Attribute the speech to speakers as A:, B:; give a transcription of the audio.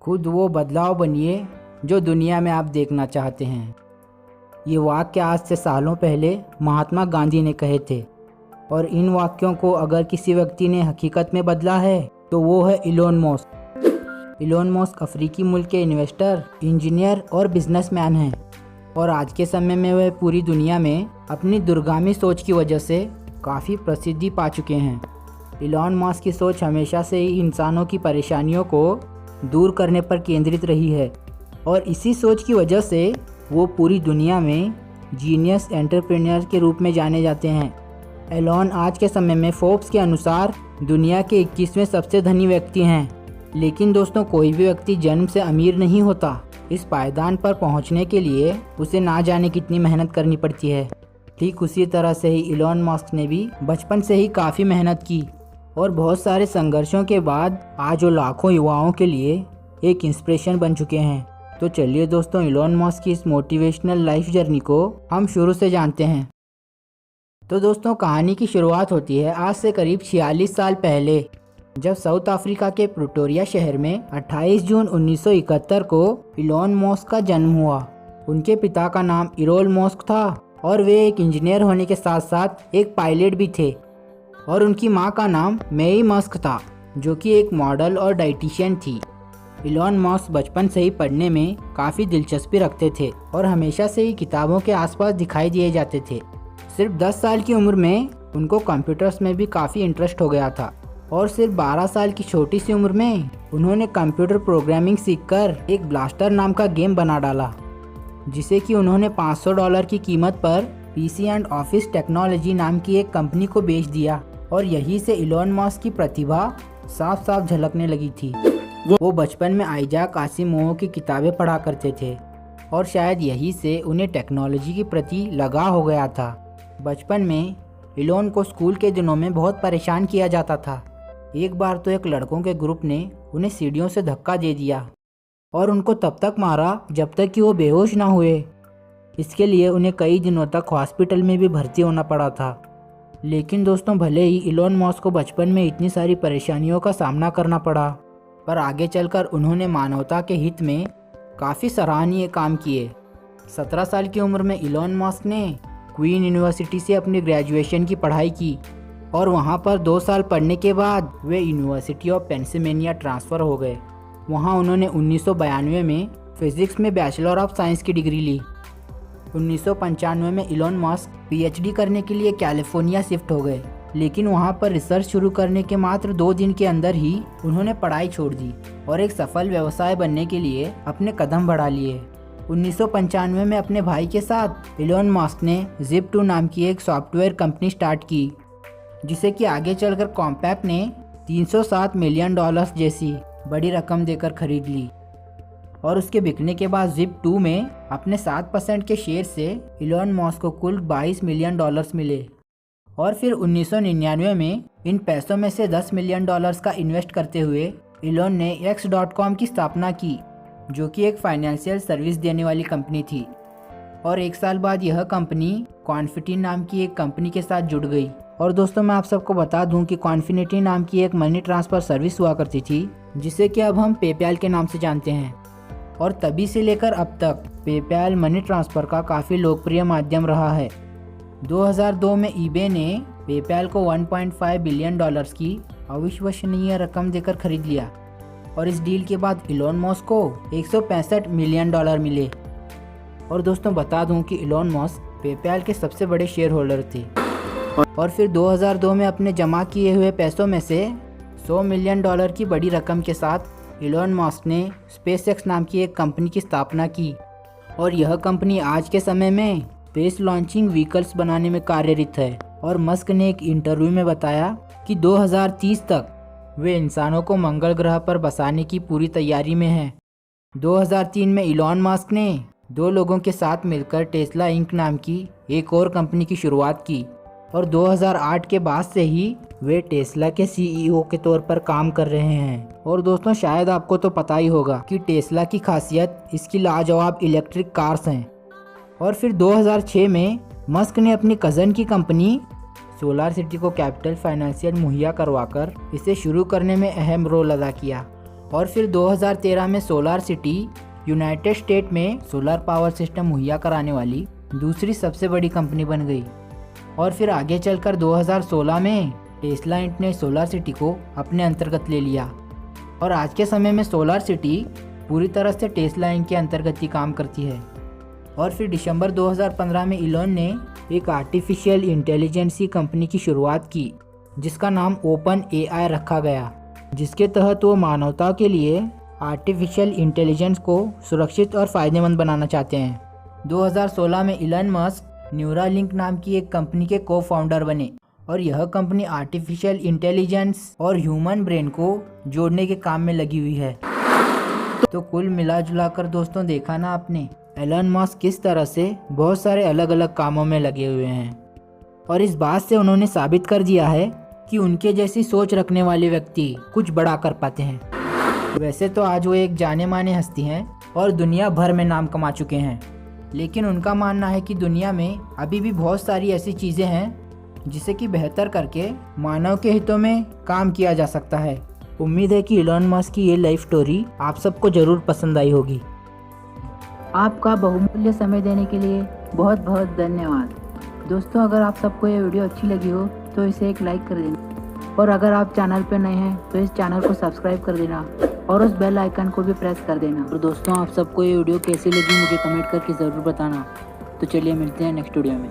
A: खुद वो बदलाव बनिए जो दुनिया में आप देखना चाहते हैं। ये वाक्य आज से सालों पहले महात्मा गांधी ने कहे थे और इन वाक्यों को अगर किसी व्यक्ति ने हकीकत में बदला है तो वो है इलोन मस्क। इलोन मस्क अफ्रीकी मुल्क के इन्वेस्टर, इंजीनियर और बिजनेसमैन हैं और आज के समय में वह पूरी दुनिया में अपनी दूरगामी सोच की वजह से काफ़ी प्रसिद्धि पा चुके हैं। इलोन मस्क की सोच हमेशा से ही इंसानों की परेशानियों को दूर करने पर केंद्रित रही है और इसी सोच की वजह से वो पूरी दुनिया में जीनियस एंटरप्रेन्योर के रूप में जाने जाते हैं। एलोन आज के समय में फोर्ब्स के अनुसार दुनिया के 21वें सबसे धनी व्यक्ति हैं। लेकिन दोस्तों, कोई भी व्यक्ति जन्म से अमीर नहीं होता। इस पायदान पर पहुंचने के लिए उसे ना जाने कितनी मेहनत करनी पड़ती है। ठीक उसी तरह से ही इलोन मस्क ने भी बचपन से ही काफ़ी मेहनत की और बहुत सारे संघर्षों के बाद आज वो लाखों युवाओं के लिए एक इंस्पिरेशन बन चुके हैं। तो चलिए दोस्तों, इलोन मस्क की इस मोटिवेशनल लाइफ जर्नी को हम शुरू से जानते हैं। तो दोस्तों, कहानी की शुरुआत होती है आज से करीब 46 साल पहले, जब साउथ अफ्रीका के प्रिटोरिया शहर में 28 जून 1971 को इलोन मस्क का जन्म हुआ। उनके पिता का नाम इरोल मस्क था और वे एक इंजीनियर होने के साथ साथ एक पायलट भी थे और उनकी मां का नाम मेई मस्क था, जो कि एक मॉडल और डाइटिशियन थी। इलोन मस्क बचपन से ही पढ़ने में काफ़ी दिलचस्पी रखते थे और हमेशा से ही किताबों के आसपास दिखाई दिए जाते थे। सिर्फ 10 साल की उम्र में उनको कंप्यूटर्स में भी काफ़ी इंटरेस्ट हो गया था और सिर्फ 12 साल की छोटी सी उम्र में उन्होंने कंप्यूटर प्रोग्रामिंग सीखकर एक ब्लास्टर नाम का गेम बना डाला, जिसे कि उन्होंने $500 की कीमत पर पीसी एंड ऑफिस टेक्नोलॉजी नाम की एक कंपनी को बेच दिया और यहीं से इलोन मस्क की प्रतिभा साफ साफ झलकने लगी थी। वो बचपन में आइजैक आसिमोव की किताबें पढ़ा करते थे और शायद यहीं से उन्हें टेक्नोलॉजी के प्रति लगाव हो गया था। बचपन में इलोन को स्कूल के दिनों में बहुत परेशान किया जाता था। एक बार तो एक लड़कों के ग्रुप ने उन्हें सीढ़ियों से धक्का दे दिया और उनको तब तक मारा जब तक कि वो बेहोश ना हुए। इसके लिए उन्हें कई दिनों तक हॉस्पिटल में भी भर्ती होना पड़ा था। लेकिन दोस्तों, भले ही इलोन मस्क को बचपन में इतनी सारी परेशानियों का सामना करना पड़ा, पर आगे चलकर उन्होंने मानवता के हित में काफ़ी सराहनीय काम किए। 17 साल की उम्र में इलोन मस्क ने क्वीन यूनिवर्सिटी से अपनी ग्रेजुएशन की पढ़ाई की और वहां पर 2 साल पढ़ने के बाद वे यूनिवर्सिटी ऑफ पेंसिल्वेनिया ट्रांसफ़र हो गए। वहां उन्होंने 1992 में फिज़िक्स में बैचलर ऑफ साइंस की डिग्री ली। 1995 में इलोन मस्क पीएचडी करने के लिए कैलिफोर्निया शिफ्ट हो गए, लेकिन वहां पर रिसर्च शुरू करने के मात्र 2 दिन के अंदर ही उन्होंने पढ़ाई छोड़ दी और एक सफल व्यवसाय बनने के लिए अपने कदम बढ़ा लिए। 1995 में अपने भाई के साथ इलोन मस्क ने Zip2 नाम की एक सॉफ्टवेयर कंपनी स्टार्ट की, जिसे कि आगे चलकर कॉम्पैक्ट ने $307 मिलियन जैसी बड़ी रकम देकर खरीद ली और उसके बिकने के बाद Zip2 में अपने 7% के शेयर से इलोन मस्क को कुल $22 मिलियन मिले और फिर 1999 में इन पैसों में से $10 मिलियन का इन्वेस्ट करते हुए इलोन ने X.com की स्थापना की, जो कि एक फाइनेंशियल सर्विस देने वाली कंपनी थी। और 1 साल बाद यह कंपनी कॉन्फिनिटी नाम की एक कंपनी के साथ जुड़ गई। और दोस्तों, मैं आप सबको बता दूं कि कॉन्फिनिटी नाम की एक मनी ट्रांसफ़र सर्विस हुआ करती थी, जिसे कि अब हम पेपैल के नाम से जानते हैं। और तभी से लेकर अब तक पेपैल मनी ट्रांसफ़र का काफ़ी लोकप्रिय माध्यम रहा है। 2002 में ईबे ने पेपैल को $1.5 बिलियन की अविश्वसनीय रकम देकर खरीद लिया और इस डील के बाद इलोन मस्क को $165 मिलियन मिले। और दोस्तों, बता दूं कि इलोन मस्क पेपैल के सबसे बड़े शेयर होल्डर थे और फिर 2002 में अपने जमा किए हुए पैसों में से $100 मिलियन की बड़ी रकम के साथ इलोन मस्क ने स्पेसएक्स नाम की एक कंपनी की स्थापना की और यह कंपनी आज के समय में स्पेस लॉन्चिंग व्हीकल्स बनाने में कार्यरत है। और मस्क ने एक इंटरव्यू में बताया कि 2030 तक वे इंसानों को मंगल ग्रह पर बसाने की पूरी तैयारी में हैं। 2003 में इलोन मस्क ने 2 लोगों के साथ मिलकर टेस्ला इंक नाम की एक और कंपनी की शुरुआत की और 2008 के बाद से ही वे टेस्ला के सीईओ के तौर पर काम कर रहे हैं। और दोस्तों, शायद आपको तो पता ही होगा कि टेस्ला की खासियत इसकी लाजवाब इलेक्ट्रिक कार्स हैं। और फिर 2006 में मस्क ने अपनी कज़न की कंपनी सोलार सिटी को कैपिटल फाइनेंशियल मुहैया करवाकर इसे शुरू करने में अहम रोल अदा किया और फिर 2013 में सोलार सिटी यूनाइटेड स्टेट में सोलर पावर सिस्टम मुहैया कराने वाली दूसरी सबसे बड़ी कंपनी बन गई। और फिर आगे चलकर 2016 में टेस्ला इंक ने सोलार सिटी को अपने अंतर्गत ले लिया और आज के समय में सोलार सिटी पूरी तरह से टेस्ला इंक के अंतर्गत ही काम करती है। और फिर दिसंबर 2015 में इलॉन ने एक आर्टिफिशियल इंटेलिजेंस की कंपनी की शुरुआत की जिसका नाम ओपन एआई रखा गया, जिसके तहत वो मानवता के लिए आर्टिफिशियल इंटेलिजेंस को सुरक्षित और फ़ायदेमंद बनाना चाहते हैं। 2016 में इलॉन मस्क न्यूरालिंक नाम की एक कंपनी के को फाउंडर बने और यह कंपनी आर्टिफिशियल इंटेलिजेंस और ह्यूमन ब्रेन को जोड़ने के काम में लगी हुई है। तो कुल मिला जुला कर दोस्तों देखा ना आपने एलन मस्क किस तरह से बहुत सारे अलग अलग कामों में लगे हुए हैं और इस बात से उन्होंने साबित कर दिया है कि उनके जैसी सोच रखने वाले व्यक्ति कुछ बड़ा कर पाते हैं। वैसे तो आज वो एक जाने माने हस्ती हैं और दुनिया भर में नाम कमा चुके हैं, लेकिन उनका मानना है कि दुनिया में अभी भी बहुत सारी ऐसी चीज़ें हैं जिसे कि बेहतर करके मानव के हितों में काम किया जा सकता है। उम्मीद है कि इलॉन मस्क की ये लाइफ स्टोरी आप सबको ज़रूर पसंद आई होगी।
B: आपका बहुमूल्य समय देने के लिए बहुत बहुत धन्यवाद। दोस्तों, अगर आप सबको ये वीडियो अच्छी लगी हो तो इसे एक लाइक कर देना और अगर आप चैनल पर नए हैं तो इस चैनल को सब्सक्राइब कर देना और उस बेल आइकन को भी प्रेस कर देना। और दोस्तों, आप सबको ये वीडियो कैसी लगी मुझे कमेंट करके ज़रूर बताना। तो चलिए मिलते हैं नेक्स्ट वीडियो में।